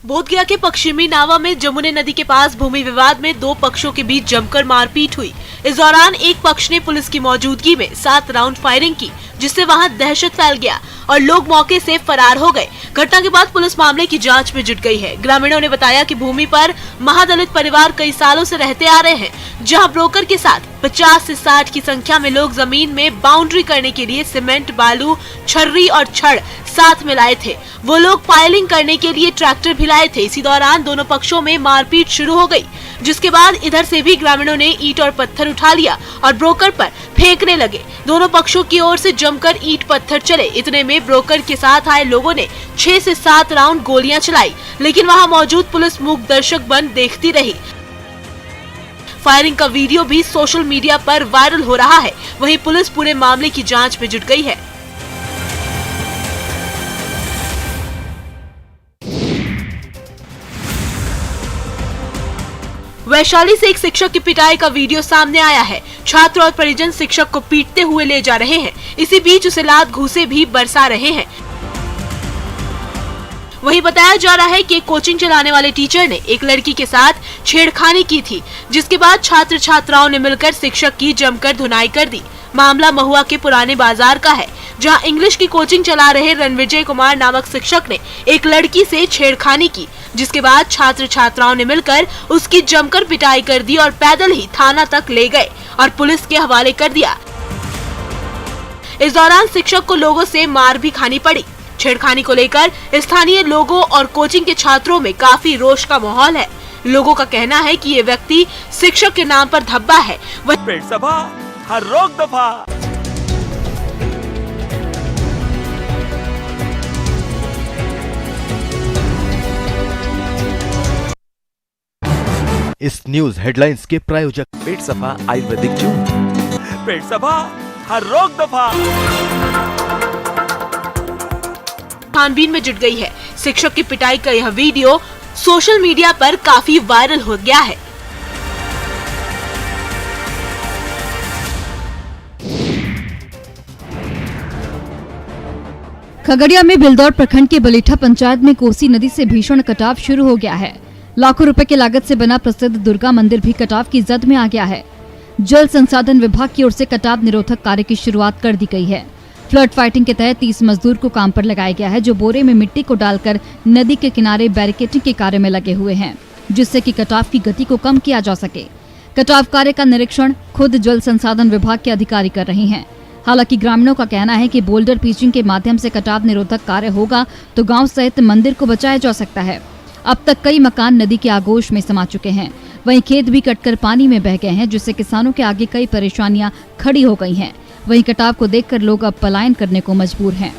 बोधगया के पश्चिमी नावा में जमुने नदी के पास भूमि विवाद में दो पक्षों के बीच जमकर मारपीट हुई। इस दौरान एक पक्ष ने पुलिस की मौजूदगी में 7 राउंड फायरिंग की, जिससे वहां दहशत फैल गया और लोग मौके से फरार हो गए। घटना के बाद पुलिस मामले की जांच में जुट गई है। ग्रामीणों ने बताया कि भूमि पर महादलित परिवार कई सालों से रहते आ रहे हैं, जहां ब्रोकर के साथ 50 से 60 की संख्या में लोग जमीन में बाउंड्री करने के लिए सीमेंट, बालू, छर्री और छड़ साथ में लाए थे। वो लोग पाइलिंग करने के लिए ट्रैक्टर भी लाए थे। इसी दौरान दोनों पक्षों में मारपीट शुरू हो गई, जिसके बाद इधर से भी ग्रामीणों ने ईंट और पत्थर उठा लिया और ब्रोकर पर फेंकने लगे। दोनों पक्षों की ओर से जमकर ईंट पत्थर चले। इतने में ब्रोकर के साथ आए लोगों ने 6 से 7 राउंड गोलियां चलाई, लेकिन वहां मौजूद पुलिस मूक दर्शक बन देखती रही। फायरिंग का वीडियो भी सोशल मीडिया पर वायरल हो रहा है। वहीं पुलिस पूरे मामले की जांच में जुट गई है। वैशाली से एक शिक्षक की पिटाई का वीडियो सामने आया है। छात्र और परिजन शिक्षक को पीटते हुए ले जा रहे हैं। इसी बीच उसे लात घूंसे भी बरसा रहे हैं। वहीं बताया जा रहा है कि कोचिंग चलाने वाले टीचर ने एक लड़की के साथ छेड़खानी की थी, जिसके बाद छात्र छात्राओं ने मिलकर शिक्षक की जमकर धुनाई कर दी। मामला महुआ के पुराने बाजार का है, जहां इंग्लिश की कोचिंग चला रहे रणविजय कुमार नामक शिक्षक ने एक लड़की से छेड़खानी की, जिसके बाद छात्र छात्राओं ने मिलकर उसकी जमकर पिटाई कर दी और पैदल ही थाना तक ले गए और पुलिस के हवाले कर दिया। इस दौरान शिक्षक को लोगों से मार भी खानी पड़ी। छेड़खानी को लेकर स्थानीय लोगों और कोचिंग के छात्रों में काफी रोष का माहौल है। लोगों का कहना है कि ये व्यक्ति शिक्षक के नाम पर धब्बा है। पेट सभा, हर रोक दफा। इस न्यूज हेडलाइंस के प्रायोजक पेट सफा आयुर्वेदिक जून। पेट सफा, हर रोक दफा। छानबीन में जुट गई है। शिक्षक की पिटाई का यह वीडियो सोशल मीडिया पर काफी वायरल हो गया है। खगड़िया में बिलदौर प्रखंड के बलीठा पंचायत में कोसी नदी से भीषण कटाव शुरू हो गया है। लाखों रुपए की लागत से बना प्रसिद्ध दुर्गा मंदिर भी कटाव की जद में आ गया है। जल संसाधन विभाग की ओर से कटाव निरोधक कार्य की शुरुआत कर दी गई है। फ्लड फाइटिंग के तहत 30 मजदूर को काम पर लगाया गया है, जो बोरे में मिट्टी को डालकर नदी के किनारे बैरिकेडिंग के कार्य में लगे हुए हैं, जिससे कि कटाव की गति को कम किया जा सके। कटाव कार्य का निरीक्षण खुद जल संसाधन विभाग के अधिकारी कर रहे हैं। हालांकि ग्रामीणों का कहना है कि बोल्डर पिचिंग के माध्यम से कटाव निरोधक कार्य होगा तो गांव सहित मंदिर को बचाया जा सकता है। अब तक कई मकान नदी के आगोश में समा चुके हैं। वहीं खेत भी कटकर पानी में बह गए हैं, जिससे किसानों के आगे कई परेशानियां खड़ी हो गई हैं। वहीं कटाव को देखकर लोग अब पलायन करने को मजबूर हैं।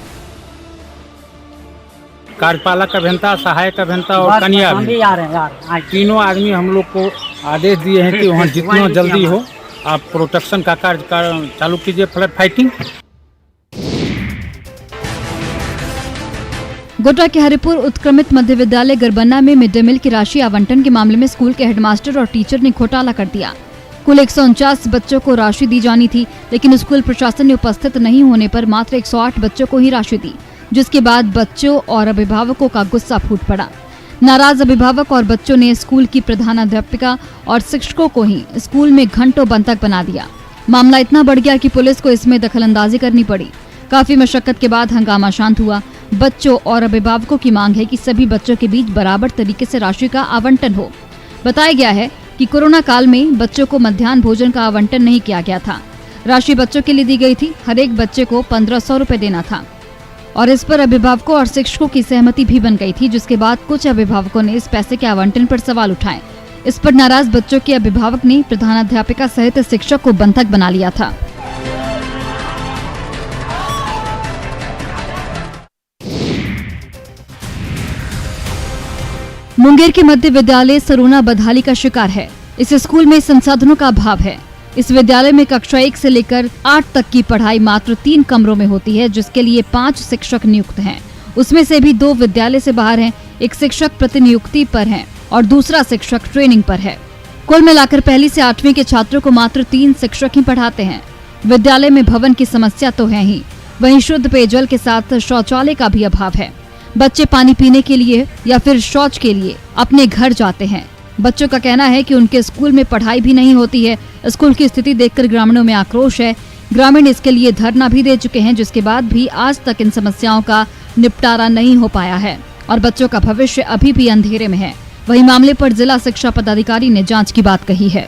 कार्यपालक अभियंता, सहायक अभियंता और कन्या भी तीनों आदमी हम लोग को आदेश दिए हैं कि वहाँ जितना जल्दी हो आप प्रोटेक्शन का कार्य चालू कीजिए, फ्लड फाइटिंग। गोड्डा के हरिपुर उत्क्रमित मध्य विद्यालय गरबन्ना में मिड डे मील की राशि आवंटन के मामले में स्कूल के हेडमास्टर और टीचर ने घोटाला कर दिया। कुल 149 बच्चों को राशि दी जानी थी, लेकिन स्कूल प्रशासन ने उपस्थित नहीं होने पर मात्र 108 बच्चों को ही राशि दी, जिसके बाद बच्चों और अभिभावकों का गुस्सा फूट पड़ा। नाराज अभिभावक और बच्चों ने स्कूल की प्रधानाध्यापिका और शिक्षकों को ही स्कूल में घंटों बंधक बना दिया। मामला इतना बढ़ गया कि पुलिस को इसमें दखलंदाजी करनी पड़ी। काफी मशक्कत के बाद हंगामा शांत हुआ। बच्चों और अभिभावकों की मांग है कि सभी बच्चों के बीच बराबर तरीके से राशि का आवंटन हो। बताया गया है कि कोरोना काल में बच्चों को मध्याह्न भोजन का आवंटन नहीं किया गया था। राशि बच्चों के लिए दी गई थी। हर एक बच्चे को 1500 रुपए देना था और इस पर अभिभावकों और शिक्षकों की सहमति भी बन गई थी, जिसके बाद कुछ अभिभावकों ने इस पैसे के आवंटन पर सवाल उठाए। इस पर नाराज बच्चों के अभिभावक ने प्रधानाध्यापिका सहित शिक्षक को बंधक बना लिया था। मुंगेर के मध्य विद्यालय सरोना बदहाली का शिकार है। इस स्कूल में संसाधनों का अभाव है। इस विद्यालय में कक्षा 1 से लेकर 8 तक की पढ़ाई मात्र 3 कमरों में होती है, जिसके लिए 5 शिक्षक नियुक्त हैं। उसमें से भी 2 विद्यालय से बाहर हैं। एक शिक्षक प्रतिनियुक्ति पर है और दूसरा शिक्षक ट्रेनिंग पर है। कुल मिलाकर पहली से 8वीं के छात्रों को मात्र 3 शिक्षक ही पढ़ाते हैं। विद्यालय में भवन की समस्या तो है ही, वहीं शुद्ध पेयजल के साथ शौचालय का भी अभाव है। बच्चे पानी पीने के लिए या फिर शौच के लिए अपने घर जाते हैं। बच्चों का कहना है कि उनके स्कूल में पढ़ाई भी नहीं होती है। स्कूल की स्थिति देखकर ग्रामीणों में आक्रोश है। ग्रामीण इसके लिए धरना भी दे चुके हैं, जिसके बाद भी आज तक इन समस्याओं का निपटारा नहीं हो पाया है और बच्चों का भविष्य अभी भी अंधेरे में है। वही मामले पर जिला शिक्षा पदाधिकारी ने जांच की बात कही है।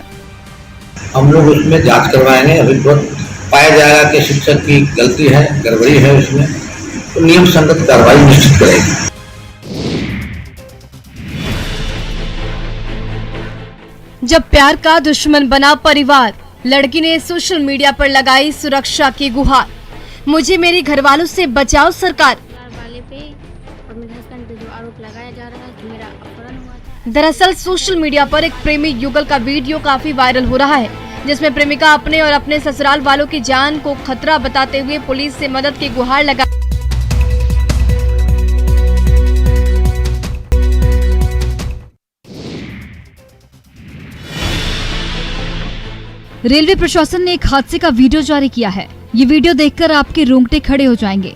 हम लोग उसमें जांच करवाएंगे। अभी तुरंत पाया जाएगा कि शिक्षक की गलती है, गड़बड़ी है उसमें, तो नियम संगत कार्रवाई निश्चित करेगी। जब प्यार का दुश्मन बना परिवार, लड़की ने सोशल मीडिया पर लगाई सुरक्षा की गुहार। मुझे मेरे घर वालों से बचाओ सरकार। वाले पे और मेरे हस्बैंड पे जो आरोप लगाया जा रहा है कि मेरा अपहरण हुआ था। दरअसल सोशल मीडिया पर एक प्रेमी युगल का वीडियो काफी वायरल हो रहा है, जिसमें प्रेमिका अपने और अपने ससुराल वालों की जान को खतरा बताते हुए पुलिस से मदद की गुहार लगा। रेलवे प्रशासन ने एक हादसे का वीडियो जारी किया है। ये वीडियो देखकर आपके रोंगटे खड़े हो जाएंगे।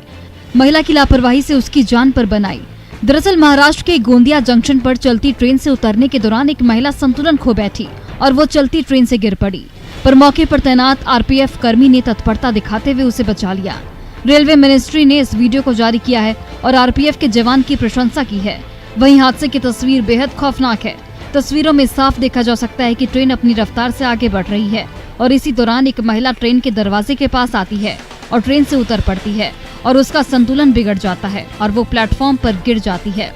महिला की लापरवाही से उसकी जान पर बन आई। दरअसल महाराष्ट्र के गोंदिया जंक्शन पर चलती ट्रेन से उतरने के दौरान एक महिला संतुलन खो बैठी और वो चलती ट्रेन से गिर पड़ी, पर मौके पर तैनात आरपीएफ कर्मी ने तत्परता दिखाते हुए उसे बचा लिया। रेलवे मिनिस्ट्री ने इस वीडियो को जारी किया है और आरपीएफ के जवान की प्रशंसा की है। वहीं हादसे की तस्वीर बेहद खौफनाक है। तस्वीरों में साफ देखा जा सकता है कि ट्रेन अपनी रफ्तार से आगे बढ़ रही है और इसी दौरान एक महिला ट्रेन के दरवाजे के पास आती है और ट्रेन से उतर पड़ती है और उसका संतुलन बिगड़ जाता है और वो प्लेटफॉर्म पर गिर जाती है।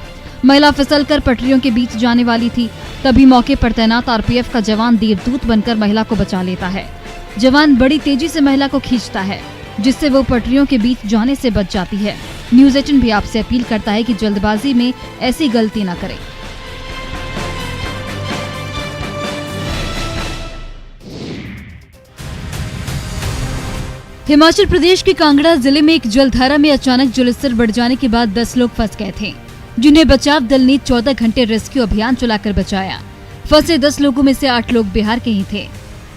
महिला फिसलकर पटरियों के बीच जाने वाली थी। तभी मौके पर तैनात आरपीएफ का जवान देवदूत बनकर महिला को बचा लेता है। जवान बड़ी तेजी से महिला को खींचता है, जिससे वो पटरियों के बीच जाने से बच जाती है। न्यूज़ 18 भी आपसे अपील करता है कि जल्दबाजी में ऐसी गलती न करें। हिमाचल प्रदेश के कांगड़ा जिले में एक जलधारा में अचानक जलस्तर बढ़ जाने के बाद 10 लोग फंस गए थे, जिन्हें बचाव दल ने 14 घंटे रेस्क्यू अभियान चलाकर बचाया। फंसे 10 लोगों में से 8 लोग बिहार के ही थे।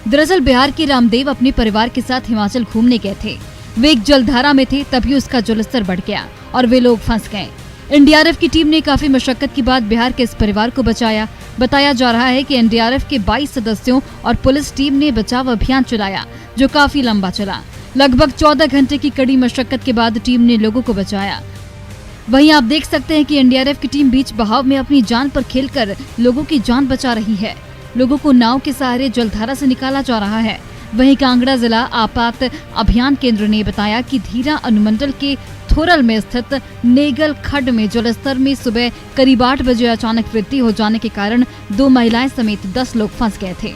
दरअसल बिहार के रामदेव अपने परिवार के साथ हिमाचल घूमने गए थे। वे एक जलधारा में थे, तभी उसका जलस्तर बढ़ गया और वे लोग फंस गए। एनडीआरएफ की टीम ने काफी मशक्कत के बाद बिहार के इस परिवार को बचाया। बताया जा रहा है कि एनडीआरएफ के 22 सदस्यों और पुलिस टीम ने बचाव अभियान चलाया, जो काफी लंबा चला। लगभग 14 घंटे की कड़ी मशक्कत के बाद टीम ने लोगों को बचाया। वहीं आप देख सकते हैं कि एनडीआरएफ की टीम बीच बहाव में अपनी जान पर खेलकर लोगों की जान बचा रही है। लोगों को नाव के सहारे जलधारा से निकाला जा रहा है। वहीं कांगड़ा जिला आपात अभियान केंद्र ने बताया कि धीरा अनुमंडल के थोरल में स्थित नेगल खड्ड में जलस्तर में सुबह करीब 8 बजे अचानक वृद्धि हो जाने के कारण 2 महिलाएं समेत 10 लोग फंस गए थे।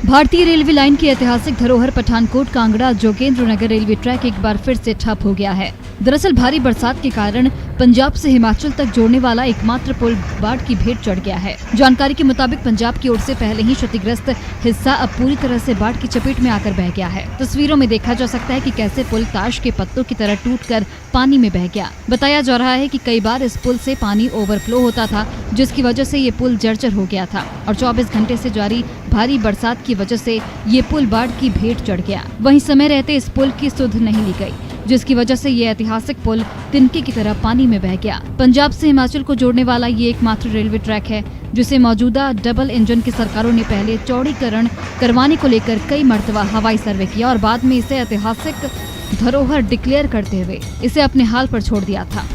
भारतीय रेलवे लाइन की ऐतिहासिक धरोहर पठानकोट कांगड़ा जोगेंद्र नगर रेलवे ट्रैक एक बार फिर से ठप हो गया है। दरअसल भारी बरसात के कारण पंजाब से हिमाचल तक जोड़ने वाला एकमात्र पुल बाढ़ की भेंट चढ़ गया है। जानकारी के मुताबिक पंजाब की ओर से पहले ही क्षतिग्रस्त हिस्सा अब पूरी तरह से बाढ़ की चपेट में आकर बह गया है। तस्वीरों में देखा जा सकता है कि कैसे पुल ताश के पत्तों की तरह टूटकर पानी में बह गया। बताया जा रहा है कि कई बार इस पुल से पानी ओवरफ्लो होता था, जिसकी वजह से ये पुल जर्जर हो गया था और 24 घंटे से जारी भारी बरसात की वजह से ये पुल बाढ़ की भेंट चढ़ गया। वहीं समय रहते इस पुल की सुध नहीं ली गई, जिसकी वजह से ये ऐतिहासिक पुल तिनके की तरह पानी में बह गया। पंजाब से हिमाचल को जोड़ने वाला ये एकमात्र रेलवे ट्रैक है, जिसे मौजूदा डबल इंजन की सरकारों ने पहले चौड़ीकरण करवाने को लेकर कई मर्तबा हवाई सर्वे किया और बाद में इसे ऐतिहासिक धरोहर डिक्लेयर करते हुए इसे अपने हाल पर छोड़ दिया था।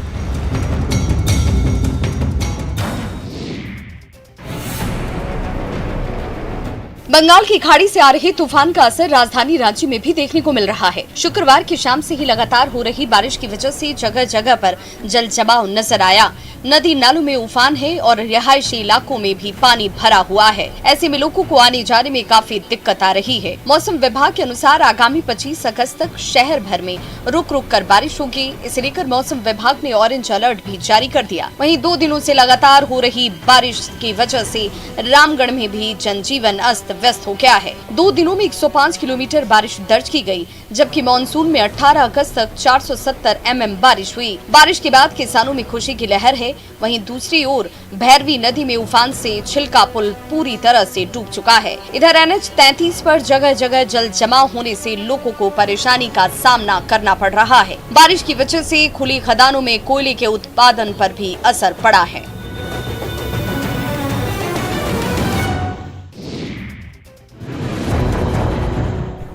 बंगाल की खाड़ी से आ रही तूफान का असर राजधानी रांची में भी देखने को मिल रहा है। शुक्रवार की शाम से ही लगातार हो रही बारिश की वजह से जगह जगह पर जल जमाव नजर आया। नदी नालों में उफान है और रिहायशी इलाकों में भी पानी भरा हुआ है। ऐसे में लोगों को आने जाने में काफी दिक्कत आ रही है। मौसम विभाग के अनुसार आगामी 25 अगस्त तक शहर भर में रुक रुक कर बारिश होगी। इसे लेकर मौसम विभाग ने ऑरेंज अलर्ट भी जारी कर दिया। वहीं 2 दिनों से लगातार हो रही बारिश की वजह से रामगढ़ में भी जनजीवन अस्त व्यस्त हो गया है। 2 दिनों में 105 किलोमीटर बारिश दर्ज की गई, जबकि मानसून में 18 अगस्त तक 470 mm बारिश हुई। बारिश के बाद किसानों में खुशी की लहर है। वहीं दूसरी ओर भैरवी नदी में उफान से छिलका पुल पूरी तरह से डूब चुका है। इधर NH 33 पर जगह जगह जल जमाव होने से लोगों को परेशानी का सामना करना पड़ रहा है। बारिश की वजह से खुली खदानों में कोयले के उत्पादन पर भी असर पड़ा है।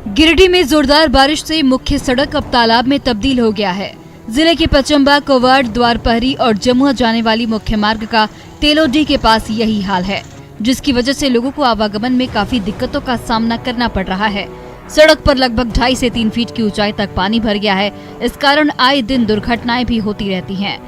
गिरिडीह में जोरदार बारिश से मुख्य सड़क अब तालाब में तब्दील हो गया है। जिले के पचम्बा, कोवाड़, द्वारपहरी और जमुआ जाने वाली मुख्य मार्ग का तेलोडीह के पास यही हाल है, जिसकी वजह से लोगों को आवागमन में काफी दिक्कतों का सामना करना पड़ रहा है। सड़क पर लगभग 2.5 से 3 फीट की ऊंचाई तक पानी भर गया है। इस कारण आए दिन दुर्घटनाएं भी होती रहती हैं।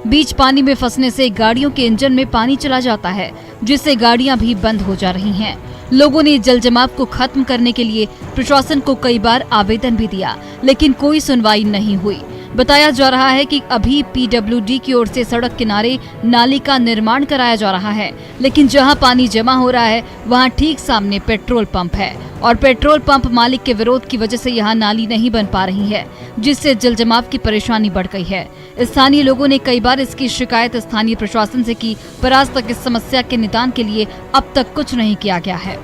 बीच पानी में फंसने से गाड़ियों के इंजन में पानी चला जाता है, जिससे गाड़ियां भी बंद हो जा रही हैं। लोगों ने जल जमाव को खत्म करने के लिए प्रशासन को कई बार आवेदन भी दिया, लेकिन कोई सुनवाई नहीं हुई। बताया जा रहा है कि अभी PWD की ओर से सड़क किनारे नाली का निर्माण कराया जा रहा है, लेकिन जहां पानी जमा हो रहा है वहां ठीक सामने पेट्रोल पंप है और पेट्रोल पंप मालिक के विरोध की वजह से यहां नाली नहीं बन पा रही है, जिससे जल जमाव की परेशानी बढ़ गई है। स्थानीय लोगों ने कई बार इसकी शिकायत स्थानीय प्रशासन से की, पर आज तक इस समस्या के निदान के लिए अब तक कुछ नहीं किया गया है।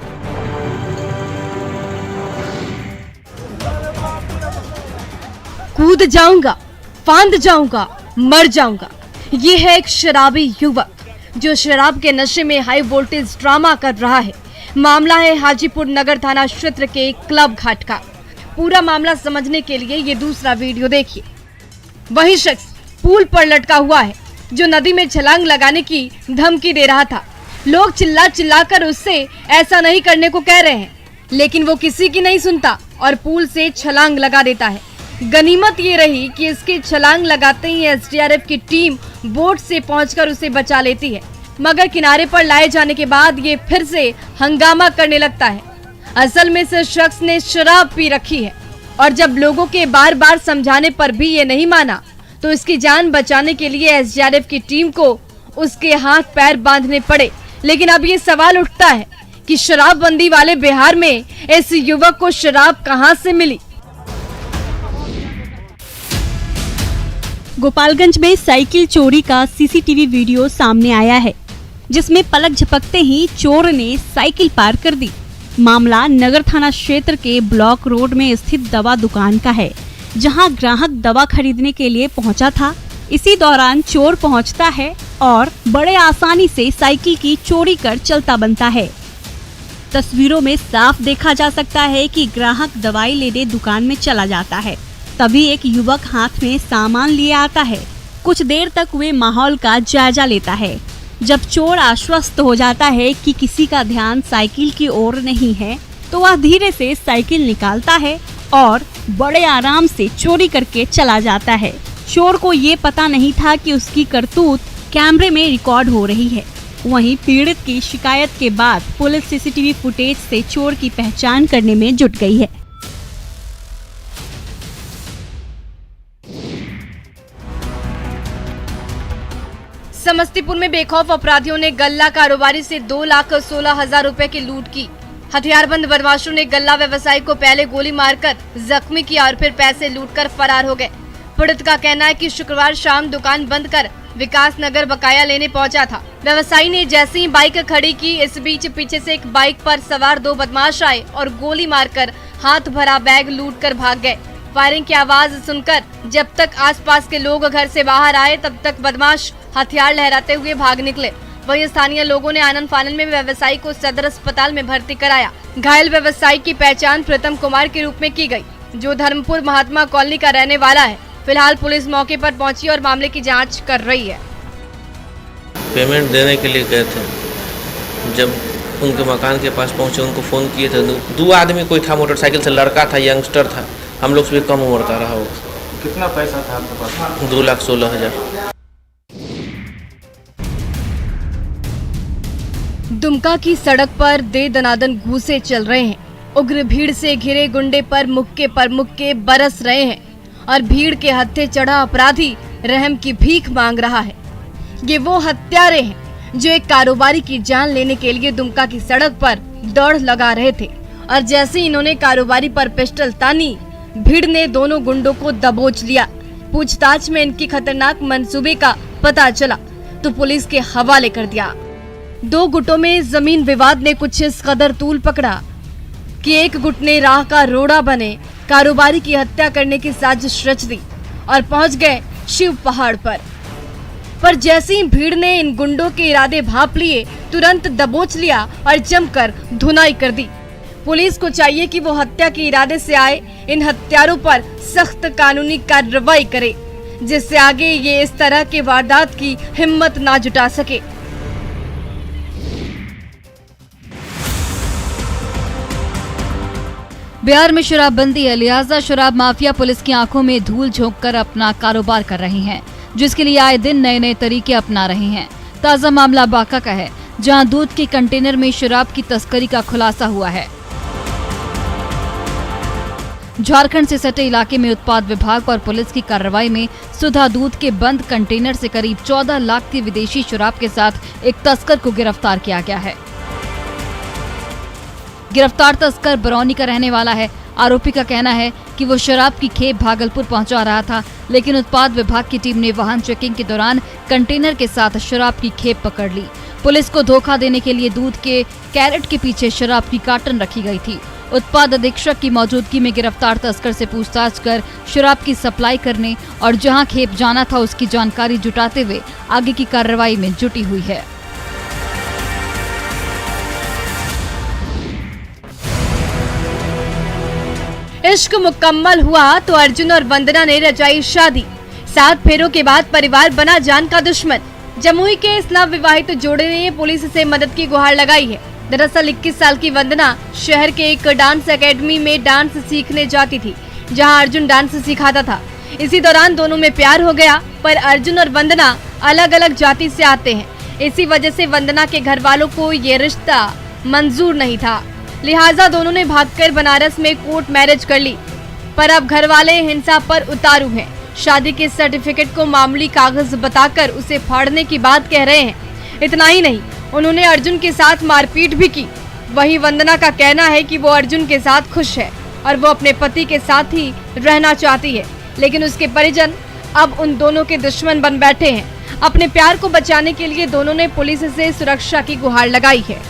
कूद जाऊंगा, फांद जाऊंगा, मर जाऊंगा। ये है एक शराबी युवक जो शराब के नशे में हाई वोल्टेज ड्रामा कर रहा है। मामला है हाजीपुर नगर थाना क्षेत्र के क्लब घाट का। पूरा मामला समझने के लिए ये दूसरा वीडियो देखिए। वही शख्स पुल पर लटका हुआ है जो नदी में छलांग लगाने की धमकी दे रहा था। लोग चिल्ला चिल्लाकर उससे ऐसा नहीं करने को कह रहे हैं, लेकिन वो किसी की नहीं सुनता और पुल से छलांग लगा देता है। गनीमत ये रही कि इसके छलांग लगाते ही SDRF की टीम बोट से पहुंचकर उसे बचा लेती है, मगर किनारे पर लाए जाने के बाद ये फिर से हंगामा करने लगता है। असल में इस शख्स ने शराब पी रखी है और जब लोगों के बार बार समझाने पर भी ये नहीं माना, तो इसकी जान बचाने के लिए SDRF की टीम को उसके हाथ पैर बांधने पड़े। लेकिन अब ये सवाल उठता है कि शराबबंदी वाले बिहार में इस युवक को शराब कहां से मिली। गोपालगंज में साइकिल चोरी का CCTV वीडियो सामने आया है, जिसमें पलक झपकते ही चोर ने साइकिल पार कर दी। मामला नगर थाना क्षेत्र के ब्लॉक रोड में स्थित दवा दुकान का है, जहां ग्राहक दवा खरीदने के लिए पहुंचा था। इसी दौरान चोर पहुंचता है और बड़े आसानी से साइकिल की चोरी कर चलता बनता है। तस्वीरों में साफ देखा जा सकता है कि ग्राहक दवाई लेने दुकान में चला जाता है, तभी एक युवक हाथ में सामान लिए आता है। कुछ देर तक वे माहौल का जायजा लेता है। जब चोर आश्वस्त हो जाता है कि किसी का ध्यान साइकिल की ओर नहीं है, तो वह धीरे से साइकिल निकालता है और बड़े आराम से चोरी करके चला जाता है। चोर को ये पता नहीं था कि उसकी करतूत कैमरे में रिकॉर्ड हो रही है। वहीं पीड़ित की शिकायत के बाद पुलिस CCTV फुटेज से चोर की पहचान करने में जुट गई है। समस्तीपुर में बेखौफ अपराधियों ने गल्ला कारोबारी से 2,16,000 रुपए की लूट की। हथियारबंद बदमाशों ने गल्ला व्यवसायी को पहले गोली मारकर जख्मी किया और फिर पैसे लूटकर फरार हो गए। पीड़ित का कहना है कि शुक्रवार शाम दुकान बंद कर विकास नगर बकाया लेने पहुंचा था। व्यवसायी ने जैसे ही बाइक खड़ी की, इस बीच पीछे से एक बाइक पर सवार 2 बदमाश आए और गोली मारकर हाथ भरा बैग लूटकर भाग गए। फायरिंग की आवाज सुनकर जब तक आसपास के लोग घर से बाहर आए, तब तक बदमाश हथियार लहराते हुए भाग निकले। वहीं स्थानीय लोगों ने आनन फानन में व्यवसायी को सदर अस्पताल में भर्ती कराया। घायल व्यवसायी की पहचान प्रीतम कुमार के रूप में की गई, जो धर्मपुर महात्मा कॉलोनी का रहने वाला है। फिलहाल पुलिस मौके पर पहुंची और मामले की जांच कर रही है। पेमेंट देने के लिए गए थे, जब उनके मकान के पास पहुंचे उनको फ़ोन किए थे। 2 आदमी कोई था, मोटरसाइकिल से, लड़का था, यंगस्टर था, हम लोग से भी कम उम्र का रहा होगा। कितना पैसा था आपके पास? 2,16,000। दुमका की सड़क पर दे दनादन घूसे चल रहे हैं। उग्र भीड़ से घिरे गुंडे पर मुक्के बरस रहे हैं और भीड़ के हत्थे चढ़ा अपराधी रहम की भीख मांग रहा है। ये वो हत्यारे हैं जो एक कारोबारी की जान लेने के लिए दुमका की सड़क पर दौड़ लगा रहे थे और जैसे ही इन्होंने कारोबारी पर पिस्टल तानी, भीड़ ने दोनों गुंडों को दबोच लिया। पूछताछ में इनकी खतरनाक मंसूबे का पता चला तो पुलिस के हवाले कर दिया। दो गुटों में जमीन विवाद ने कुछ इस कदर तूल पकड़ा कि एक गुट ने राह का रोड़ा बने कारोबारी की हत्या करने की साजिश रच दी और पहुंच गए शिव पहाड़ पर जैसे ही भीड़ ने इन गुंडों के इरादे भांप लिए, तुरंत दबोच लिया और जमकर धुनाई कर दी। पुलिस को चाहिए कि वो हत्या के इरादे से आए इन हत्यारों पर सख्त कानूनी कार्रवाई करे, जिससे आगे ये इस तरह के वारदात की हिम्मत ना जुटा सके। बिहार में शराबबंदी है, लिहाजा शराब माफिया पुलिस की आंखों में धूल झोंककर अपना कारोबार कर रही हैं, जिसके लिए आए दिन नए नए तरीके अपना रही हैं। ताजा मामला बांका का है, जहां दूध के कंटेनर में शराब की तस्करी का खुलासा हुआ है। झारखंड से सटे इलाके में उत्पाद विभाग और पुलिस की कार्रवाई में सुधा दूध के बंद कंटेनर से करीब 14 लाख की विदेशी शराब के साथ एक तस्कर को गिरफ्तार किया गया है। गिरफ्तार तस्कर बरौनी का रहने वाला है। आरोपी का कहना है कि वो शराब की खेप भागलपुर पहुंचा रहा था, लेकिन उत्पाद विभाग की टीम ने वाहन चेकिंग के दौरान कंटेनर के साथ शराब की खेप पकड़ ली। पुलिस को धोखा देने के लिए दूध के कैरेट के पीछे शराब की कार्टन रखी गई थी। उत्पाद अधीक्षक की मौजूदगी में गिरफ्तार तस्कर से पूछताछ कर शराब की सप्लाई करने और जहां खेप जाना था उसकी जानकारी जुटाते हुए आगे की कार्रवाई में जुटी हुई है। इश्क मुकम्मल हुआ तो अर्जुन और वंदना ने रचाई शादी। 7 फेरों के बाद परिवार बना जान का दुश्मन। जमुई के इस नवविवाहित जोड़े ने पुलिस से मदद की गुहार लगाई है। दरअसल 21 साल की वंदना शहर के एक डांस एकेडमी में डांस सीखने जाती थी, जहां अर्जुन डांस सिखाता था। इसी दौरान दोनों में प्यार हो गया, पर अर्जुन और वंदना अलग अलग जाति से आते हैं। इसी वजह से वंदना के घर वालों को ये रिश्ता मंजूर नहीं था, लिहाजा दोनों ने भागकर बनारस में कोर्ट मैरिज कर ली। पर अब घर वाले हिंसा पर उतारू हैं। शादी के सर्टिफिकेट को मामूली कागज बताकर उसे फाड़ने की बात कह रहे हैं। इतना ही नहीं, उन्होंने अर्जुन के साथ मारपीट भी की। वहीं वंदना का कहना है कि वो अर्जुन के साथ खुश है और वो अपने पति के साथ ही रहना चाहती है, लेकिन उसके परिजन अब उन दोनों के दुश्मन बन बैठे हैं। अपने प्यार को बचाने के लिए दोनों ने पुलिस से सुरक्षा की गुहार लगाई है।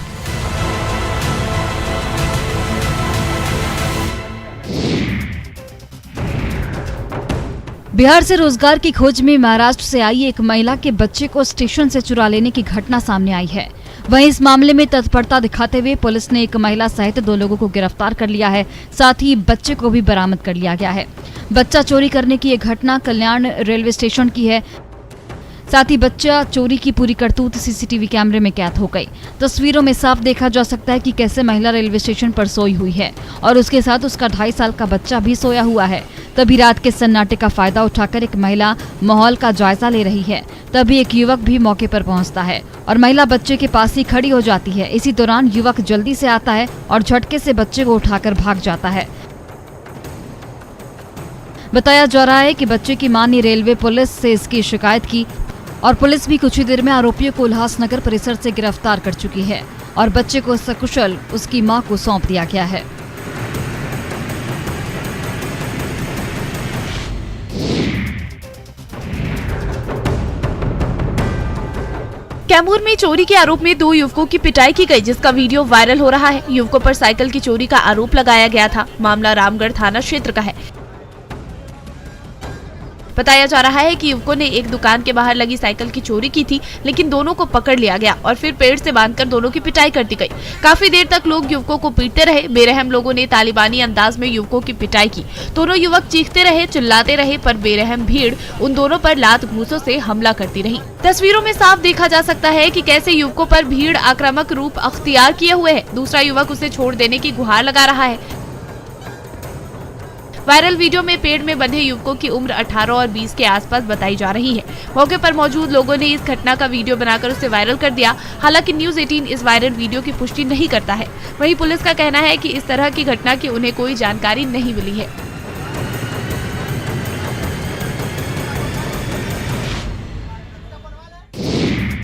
बिहार से रोजगार की खोज में महाराष्ट्र से आई एक महिला के बच्चे को स्टेशन से चुरा लेने की घटना सामने आई है। वहीं इस मामले में तत्परता दिखाते हुए पुलिस ने एक महिला सहित 2 लोगों को गिरफ्तार कर लिया है। साथ ही बच्चे को भी बरामद कर लिया गया है। बच्चा चोरी करने की ये घटना कल्याण रेलवे स्टेशन की है। साथ ही बच्चा चोरी की पूरी करतूत सीसीटीवी कैमरे में कैद हो गई। तस्वीरों में साफ देखा जा सकता है कि कैसे महिला रेलवे स्टेशन पर सोई हुई है और उसके साथ उसका 2.5 साल का बच्चा भी सोया हुआ है। तभी रात के सन्नाटे का फायदा उठाकर एक महिला माहौल का जायजा ले रही है। तभी एक युवक भी मौके पर पहुंचता है और महिला बच्चे के पास ही खड़ी हो जाती है। इसी दौरान युवक जल्दी से आता है और झटके से बच्चे को उठाकर भाग जाता है। बताया जा रहा है कि बच्चे की मां ने रेलवे पुलिस से इसकी शिकायत की और पुलिस भी कुछ ही देर में आरोपियों को उल्लासनगर परिसर से गिरफ्तार कर चुकी है और बच्चे को सकुशल उसकी मां को सौंप दिया गया है। कैमूर में चोरी के आरोप में 2 युवकों की पिटाई की गई, जिसका वीडियो वायरल हो रहा है। युवकों पर साइकिल की चोरी का आरोप लगाया गया था। मामला रामगढ़ थाना क्षेत्र का है। बताया जा रहा है कि युवकों ने एक दुकान के बाहर लगी साइकिल की चोरी की थी, लेकिन दोनों को पकड़ लिया गया और फिर पेड़ से बांधकर दोनों की पिटाई कर दी गई। काफी देर तक लोग युवकों को पीटते रहे। बेरहम लोगों ने तालिबानी अंदाज में युवकों की पिटाई की। दोनों युवक चीखते रहे, चिल्लाते रहे, पर बेरहम भीड़ उन दोनों पर लात घूंसों से हमला करती रही। तस्वीरों में साफ देखा जा सकता है कि कैसे युवकों पर भीड़ आक्रामक रूप अख्तियार किए हुए है। दूसरा युवक उसे छोड़ देने की गुहार लगा रहा है। वायरल वीडियो में पेड़ में बंधे युवकों की उम्र 18 और 20 के आसपास बताई जा रही है। मौके पर मौजूद लोगों ने इस घटना का वीडियो बनाकर उसे वायरल कर दिया। हालांकि न्यूज़ 18 इस वायरल वीडियो की पुष्टि नहीं करता है। वहीं पुलिस का कहना है कि इस तरह की घटना की उन्हें कोई जानकारी नहीं मिली है।